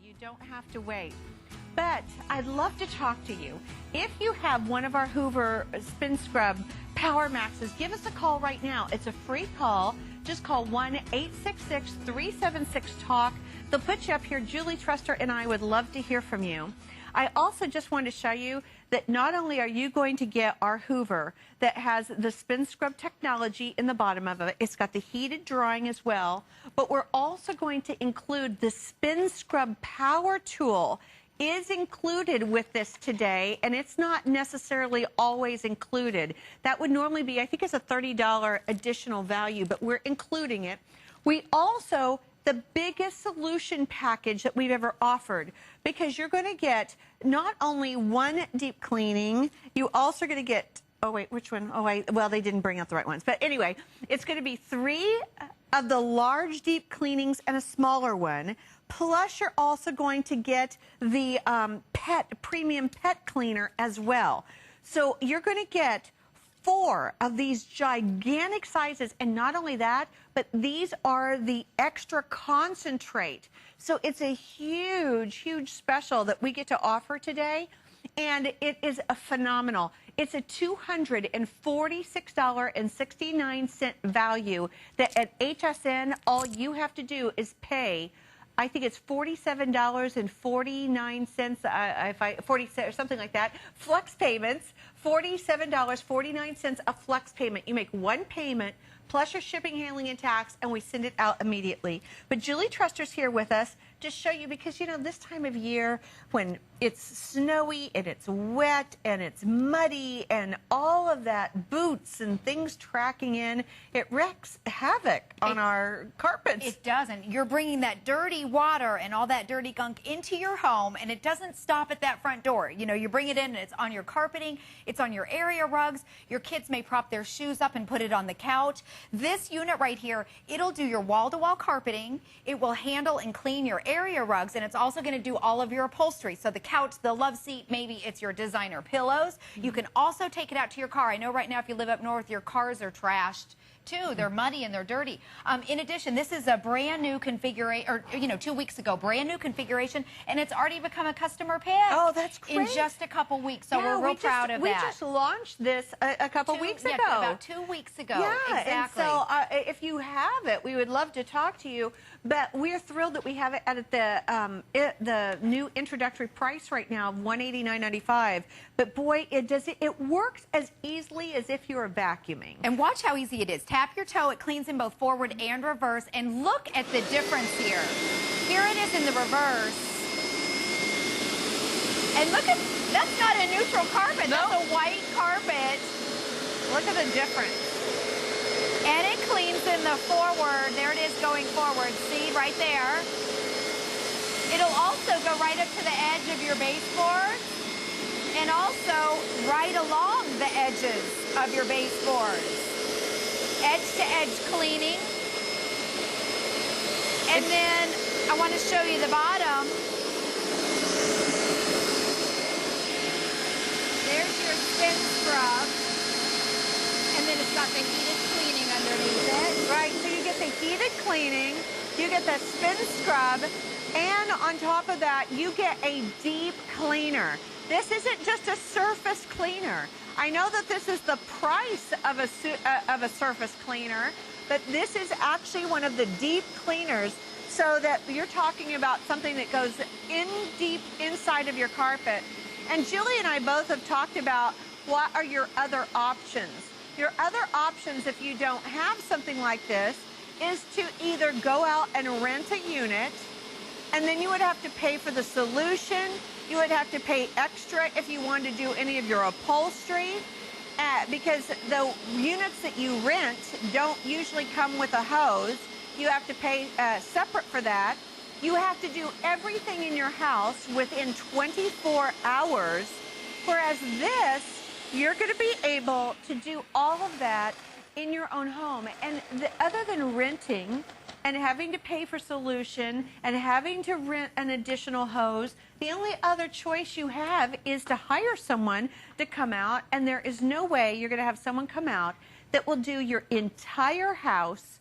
You don't have to wait. But I'd love to talk to you. If you have one of our Hoover SpinScrub PowerMaxes, give us a call right now. It's a free call. Just call 1-866-376-TALK. They'll put you up here. Julie Truster and I would love to hear from you. I also just want to show you that not only are you going to get our Hoover that has the SpinScrub technology in the bottom of it, it's got the heated drawing as well, but we're also going to include the SpinScrub Power Tool is included with this today, and it's not necessarily always included. That would normally be, I think it's a $30 additional value, but we're including it. We also, the biggest solution package that we've ever offered, because you're going to get not only one deep cleaning, you also are going to get, oh wait, which one? Oh wait, well, they didn't bring out the right ones. But anyway, it's going to be 3 of the large deep cleanings and a smaller one. Plus, you're also going to get the premium pet cleaner as well. So you're going to get 4 of these gigantic sizes, and not only that, but these are the extra concentrate. So it's a huge, huge special that we get to offer today, and it is a phenomenal. It's a $246.69 value that at HSN, all you have to do is pay, I think it's $47.49, 40 or something like that. Flex payments, $47.49 a flex payment. You make one payment plus your shipping, handling, and tax, and we send it out immediately. But Julie Truster's here with us to show you, because, you know, this time of year when it's snowy and it's wet and it's muddy and all of that, boots and things tracking in, it wreaks havoc on our carpets. It doesn't. You're bringing that dirty water and all that dirty gunk into your home, and it doesn't stop at that front door. You know, you bring it in and it's on your carpeting, it's on your area rugs. Your kids may prop their shoes up and put it on the couch. This unit right here, it'll do your wall-to-wall carpeting. It will handle and clean your area rugs, and it's also going to do all of your upholstery. So the couch, the love seat, maybe it's your designer pillows. You can also take it out to your car. I know right now if you live up north, your cars are trashed too. They're muddy and they're dirty. In addition, this is a brand new configuration, or, you know, 2 weeks ago, brand new configuration, and it's already become a customer pick. Oh, that's great. In just a couple weeks, so we're real proud of that. We just launched this a couple weeks ago. Yeah, about 2 weeks ago. Yeah, exactly. And so if you have it, we would love to talk to you, but we're thrilled that we have it at the new introductory price right now of $189.95. But boy, it works as easily as if you were vacuuming. And watch how easy it is. Tap your toe, it cleans in both forward and reverse, and look at the difference here. Here it is in the reverse. And look at, that's not a neutral carpet, that's a white carpet. Look at the difference. And it cleans in the forward. There it is going forward. See, right there. It'll also go right up to the edge of your baseboard, and also right along the edges of your baseboards. Edge-to-edge cleaning. And then I want to show you the bottom. There's your SpinScrub. And then it's got the heated cleaning underneath it. Right, so you get the heated cleaning, you get the SpinScrub, and on top of that, you get a deep cleaner. This isn't just a surface cleaner. I know that this is the price of a surface cleaner, but this is actually one of the deep cleaners, so that you're talking about something that goes in deep inside of your carpet. And Julie and I both have talked about what are your other options. Your other options, if you don't have something like this, is to either go out and rent a unit, and then you would have to pay for the solution. You would have to pay extra if you wanted to do any of your upholstery, because the units that you rent don't usually come with a hose. You have to pay separate for that. You have to do everything in your house within 24 hours, whereas this, you're going to be able to do all of that in your own home. And other than renting and having to pay for solution and having to rent an additional hose, the only other choice you have is to hire someone to come out, and there is no way you're going to have someone come out that will do your entire house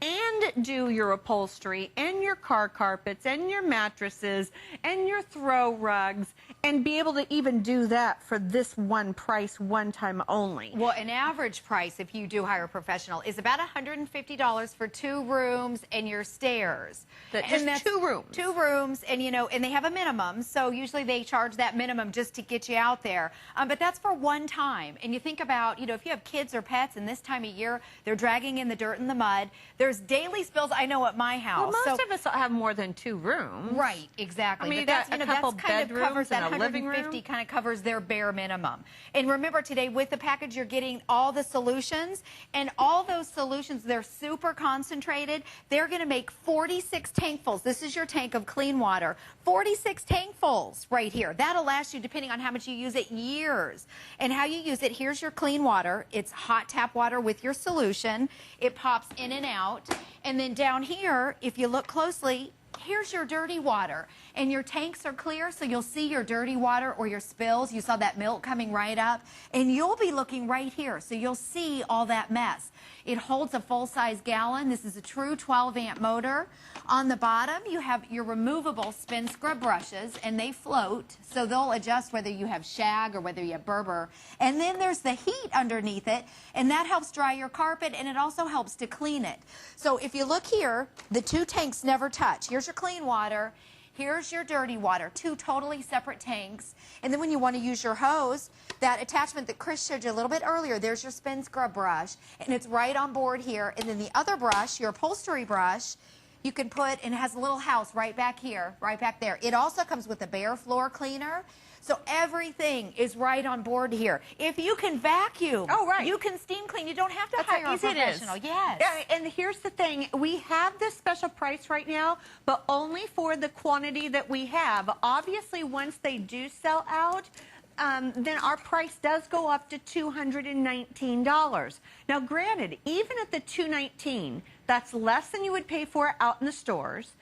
and do your upholstery and your car carpets and your mattresses and your throw rugs and be able to even do that for this one price, one time only. Well, an average price, if you do hire a professional, is about $150 for 2 rooms and your stairs. Just 2 rooms. 2 rooms, and you know, and they have a minimum, so usually they charge that minimum just to get you out there. But that's for one time. And you think about, you know, if you have kids or pets, and this time of year they're dragging in the dirt and the mud. There's daily spills. I know at my house. Well, most of us have more than 2 rooms. Right, exactly. I mean, but you that's, got you a know, couple that's kind of bedrooms covers that and a living room. 150 kind of covers their bare minimum. And remember, today with the package, you're getting all the solutions, and all those solutions, they're super concentrated. They're going to make 46 tankfuls. This is your tank of clean water. 46 tankfuls right here. That'll last you, depending on how much you use it, years. And how you use it, here's your clean water. It's hot tap water with your solution. It pops in and out. And then down here, if you look closely, here's your dirty water. And your tanks are clear, so you'll see your dirty water or your spills. You saw that milk coming right up. And you'll be looking right here, so you'll see all that mess. It holds a full-size gallon. This is a true 12-amp motor. On the bottom, you have your removable spin scrub brushes, and they float, so they'll adjust whether you have shag or whether you have Berber. And then there's the heat underneath it, and that helps dry your carpet, and it also helps to clean it. So if you look here, the 2 tanks never touch. Here's your clean water. Here's your dirty water, 2 totally separate tanks. And then when you want to use your hose, that attachment that Chris showed you a little bit earlier, there's your spin scrub brush, and it's right on board here. And then the other brush, your upholstery brush, you can put, and it has a little house right back here, right back there. It also comes with a bare floor cleaner. So everything is right on board here. If you can vacuum, you can steam clean. You don't have to hire a professional. Yes. Yeah, and here's the thing. We have this special price right now, but only for the quantity that we have. Obviously, once they do sell out, then our price does go up to $219. Now, granted, even at the $219, that's less than you would pay for it out in the stores,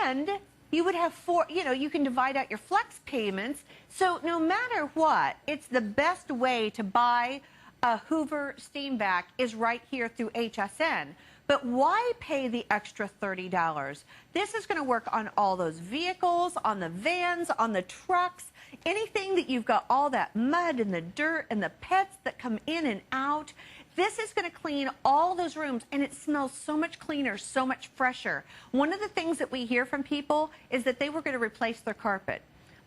and you would have 4, you know, you can divide out your flex payments. So no matter what, it's the best way to buy a Hoover SteamVac is right here through HSN. But why pay the extra $30? This is going to work on all those vehicles, on the vans, on the trucks, anything that you've got all that mud and the dirt and the pets that come in and out. This is going to clean all those rooms, and it smells so much cleaner, so much fresher. One of the things that we hear from people is that they were going to replace their carpet,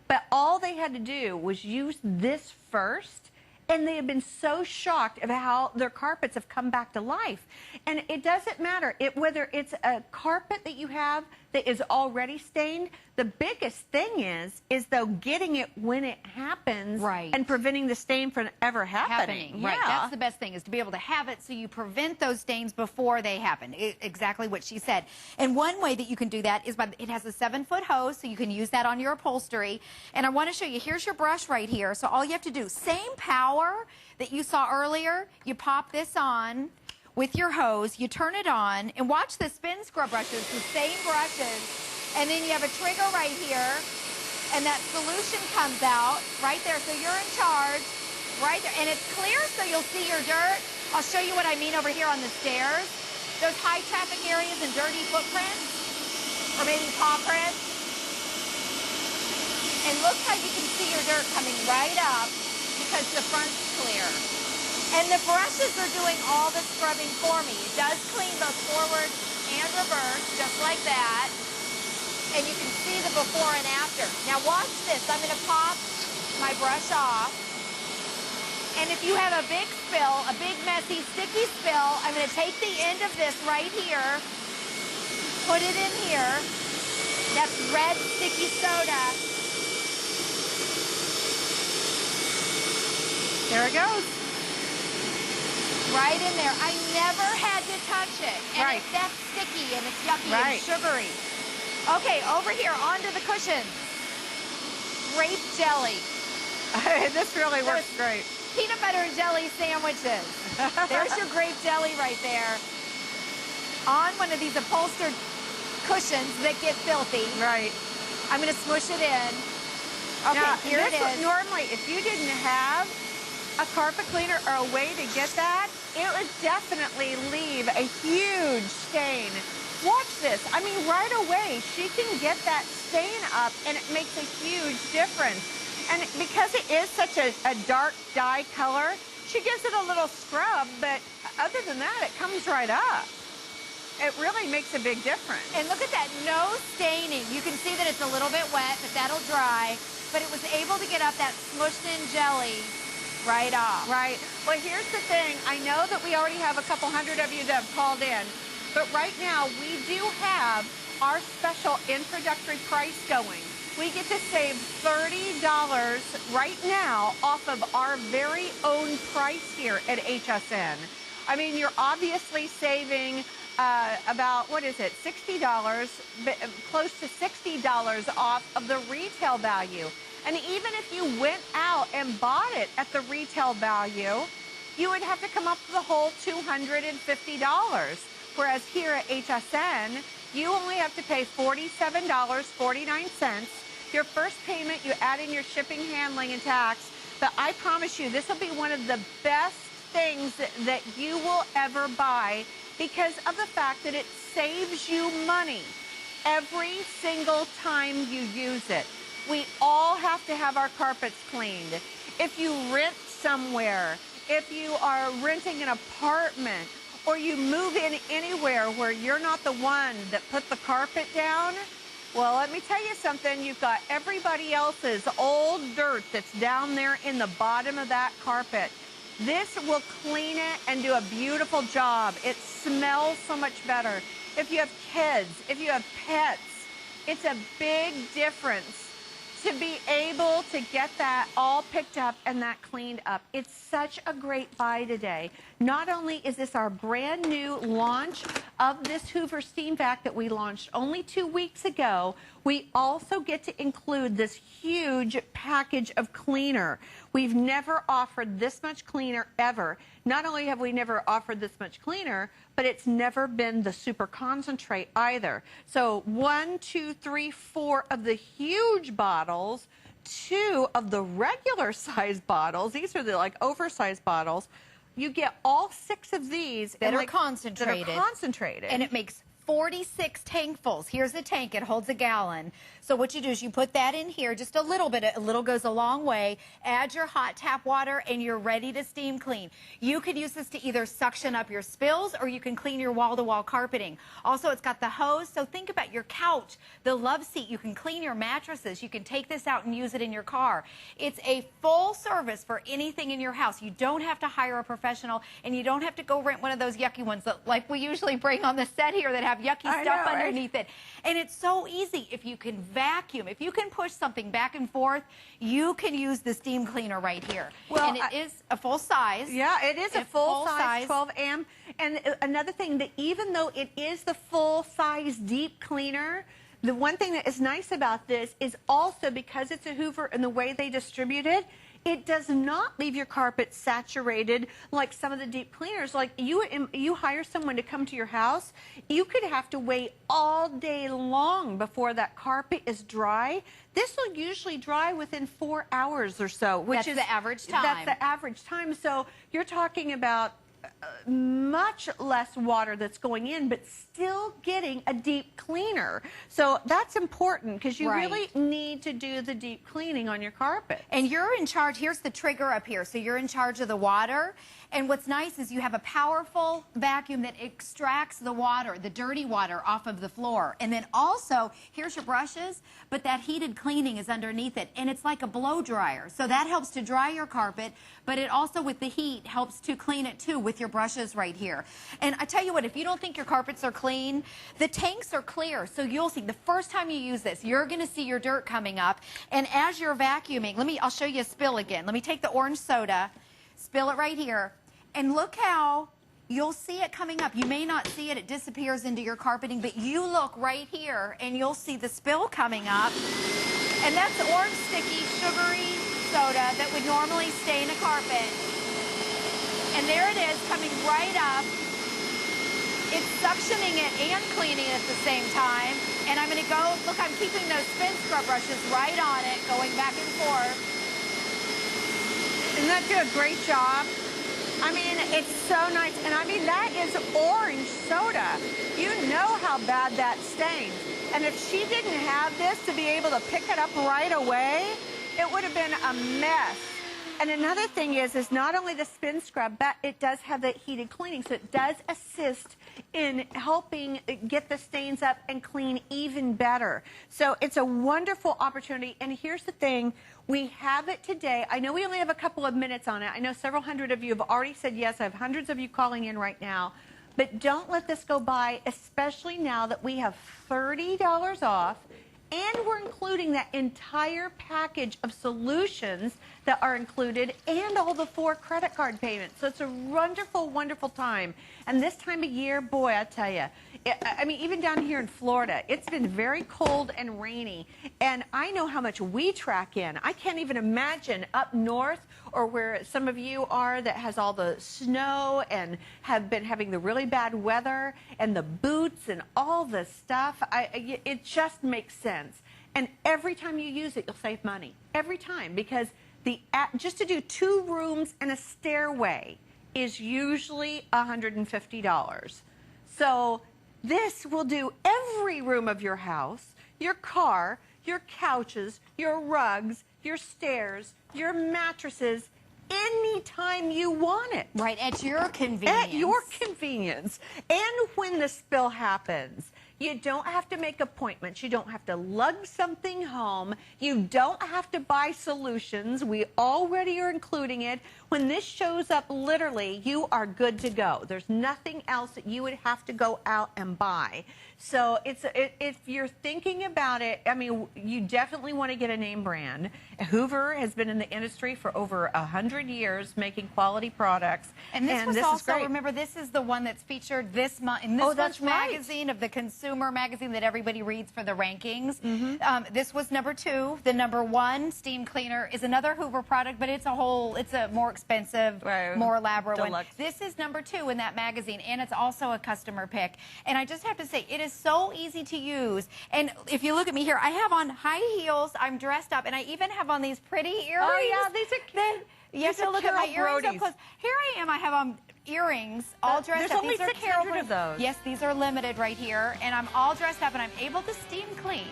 but all they had to do was use this first, and they have been so shocked at how their carpets have come back to life. And it doesn't matter whether it's a carpet that you have that is already stained. The biggest thing is though getting it when it happens, and preventing the stain from ever happening. Right. That's the best thing, is to be able to have it so you prevent those stains before they happen. Exactly what she said. And one way that you can do that is by, it has a 7-foot hose, so you can use that on your upholstery. And I want to show you, here's your brush right here. So all you have to do, same power that you saw earlier, you pop this on with your hose, you turn it on, and watch the spin scrub brushes, the same brushes, and then you have a trigger right here, and that solution comes out right there, so you're in charge right there, and it's clear, so you'll see your dirt. I'll show you what I mean over here on the stairs. Those high traffic areas and dirty footprints, or maybe paw prints, and look how you can see your dirt coming right up because the front's clear. And the brushes are doing all the scrubbing for me. It does clean both forward and reverse, just like that. And you can see the before and after. Now watch this. I'm going to pop my brush off. And if you have a big spill, a big messy sticky spill, I'm going to take the end of this right here, put it in here. That's red sticky soda. There it goes. Right in there. I never had to touch it. And it's that sticky and it's yucky and sugary. Okay, over here, onto the cushions. Grape jelly. This really works great. Peanut butter and jelly sandwiches. There's your grape jelly right there. On one of these upholstered cushions that get filthy. Right. I'm going to smush it in. Okay, now, here it is. Normally, if you didn't have a carpet cleaner or a way to get that, it would definitely leave a huge stain. Watch this. I mean, right away, she can get that stain up, and it makes a huge difference. And because it is such a dark dye color, she gives it a little scrub, but other than that, it comes right up. It really makes a big difference. And look at that, no staining. You can see that it's a little bit wet, but that'll dry. But it was able to get up that smushed in jelly right off. Right. Well, here's the thing. I know that we already have a couple hundred of you that have called in, but right now we do have our special introductory price going. We get to save $30 right now off of our very own price here at HSN. I mean, you're obviously saving about, what is it, $60, close to $60 off of the retail value. And even if you went out and bought it at the retail value, you would have to come up with the whole $250. Whereas here at HSN, you only have to pay $47.49. Your first payment, you add in your shipping, handling, and tax. But I promise you, this will be one of the best things that you will ever buy because of the fact that it saves you money every single time you use it. We all have to have our carpets cleaned. If you rent somewhere, if you are renting an apartment, or you move in anywhere where you're not the one that put the carpet down, well, let me tell you something. You've got everybody else's old dirt that's down there in the bottom of that carpet. This will clean it and do a beautiful job. It smells so much better. If you have kids, if you have pets, it's a big difference to be able to get that all picked up and that cleaned up. It's such a great buy today. Not only is this our brand new launch of this Hoover SteamVac that we launched only 2 weeks ago, we also get to include this huge package of cleaner. We've never offered this much cleaner ever. Not only have we never offered this much cleaner, but it's never been the super concentrate either. So 1, 2, 3, 4 of the huge bottles, 2 of the regular size bottles. These are the like oversized bottles. You get all 6 of these that are concentrated. That are concentrated. And it makes 46 tankfuls. Here's a tank. It holds a gallon. So what you do is you put that in here, just a little bit. A little goes a long way. Add your hot tap water, and you're ready to steam clean. You could use this to either suction up your spills, or you can clean your wall-to-wall carpeting. Also, it's got the hose. So think about your couch, the love seat. You can clean your mattresses. You can take this out and use it in your car. It's a full service for anything in your house. You don't have to hire a professional, and you don't have to go rent one of those yucky ones that, like we usually bring on the set here, that have yucky stuff underneath it. And it's so easy. If you can vacuum, if you can push something back and forth, you can use the steam cleaner right here. Well, and it is a full size. Yeah, it is a full size 12 amp. And another thing, that even though it is the full size deep cleaner, the one thing that is nice about this is also because it's a Hoover and the way they distribute it, it does not leave your carpet saturated like some of the deep cleaners. Like you hire someone to come to your house, you could have to wait all day long before that carpet is dry. This will usually dry within 4 hours or so, which is the average time. That's the average time. So you're talking about much less water that's going in, but still getting a deep cleaner. So that's important because you really need to do the deep cleaning on your carpet. And you're in charge. Here's the trigger up here. So you're in charge of the water. And what's nice is you have a powerful vacuum that extracts the water, the dirty water, off of the floor. And then also, here's your brushes, but that heated cleaning is underneath it. And it's like a blow dryer. So that helps to dry your carpet, but it also, with the heat, helps to clean it too with your brushes right here. And I tell you what, if you don't think your carpets are clean, the tanks are clear. So you'll see, the first time you use this, you're going to see your dirt coming up. And as you're vacuuming, I'll show you a spill again. Let me take the orange soda, spill it right here, and look how you'll see it coming up. You may not see it. It disappears into your carpeting, but you look right here, and you'll see the spill coming up. And that's orange sticky, sugary soda that would normally stain a carpet. And there it is, coming right up. It's suctioning it and cleaning it at the same time. And I'm going to go, look, I'm keeping those spin scrub brushes right on it, going back and forth. Doesn't that do a great job? I mean, it's so nice. And I mean, that is orange soda. You know how bad that stains. And if she didn't have this to be able to pick it up right away, it would have been a mess. And another thing is not only the spin scrub, but it does have the heated cleaning. So it does assist in helping get the stains up and clean even better. So it's a wonderful opportunity. And here's the thing. We have it today. I know we only have a couple of minutes on it. I know several hundred of you have already said yes. I have hundreds of you calling in right now. But don't let this go by, especially now that we have $30 off. And we're including that entire package of solutions that are included and all the 4 credit card payments. So it's a wonderful, wonderful time. And this time of year, boy, I tell you, I mean, even down here in Florida, it's been very cold and rainy. And I know how much we track in. I can't even imagine up north or where some of you are that has all the snow and have been having the really bad weather and the boots and all the stuff. It just makes sense. And every time you use it, you'll save money. Every time. Because just to do 2 rooms and a stairway is usually $150. So this will do every room of your house, your car, your couches, your rugs, your stairs, your mattresses, anytime you want it. Right, at your convenience. At your convenience. And when the spill happens, you don't have to make appointments. You don't have to lug something home. You don't have to buy solutions. We already are including it. When this shows up, literally, you are good to go. There's nothing else that you would have to go out and buy. So if you're thinking about it, I mean, you definitely want to get a name brand. Hoover has been in the industry for over 100 years making quality products. And this was also, remember, this is the one that's featured this month in this month's magazine of the consumer magazine that everybody reads for the rankings. This was number 2. The number 1 steam cleaner is another Hoover product, but it's a more expensive, more elaborate one. This is number 2 in that magazine, and it's also a customer pick. And I just have to say, it is so easy to use. And if you look at me here, I have on high heels, I'm dressed up, and I even have on these pretty earrings. Oh, yeah, these are cute. You have to look at my earrings up close. Here I am, I have on earrings, all dressed up. There's only 600 of those. Yes, these are limited right here, and I'm all dressed up, and I'm able to steam clean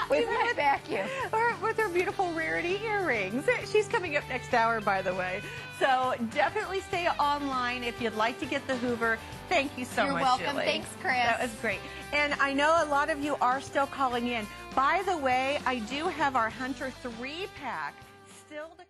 with my vacuum. Or with her beautiful Rarity earrings. She's coming up next hour, by the way. So definitely stay online if you'd like to get the Hoover. Thank you so much, You're welcome. Julie. Thanks, Chris. That was great. And I know a lot of you are still calling in. By the way, I do have our Hunter 3-pack still to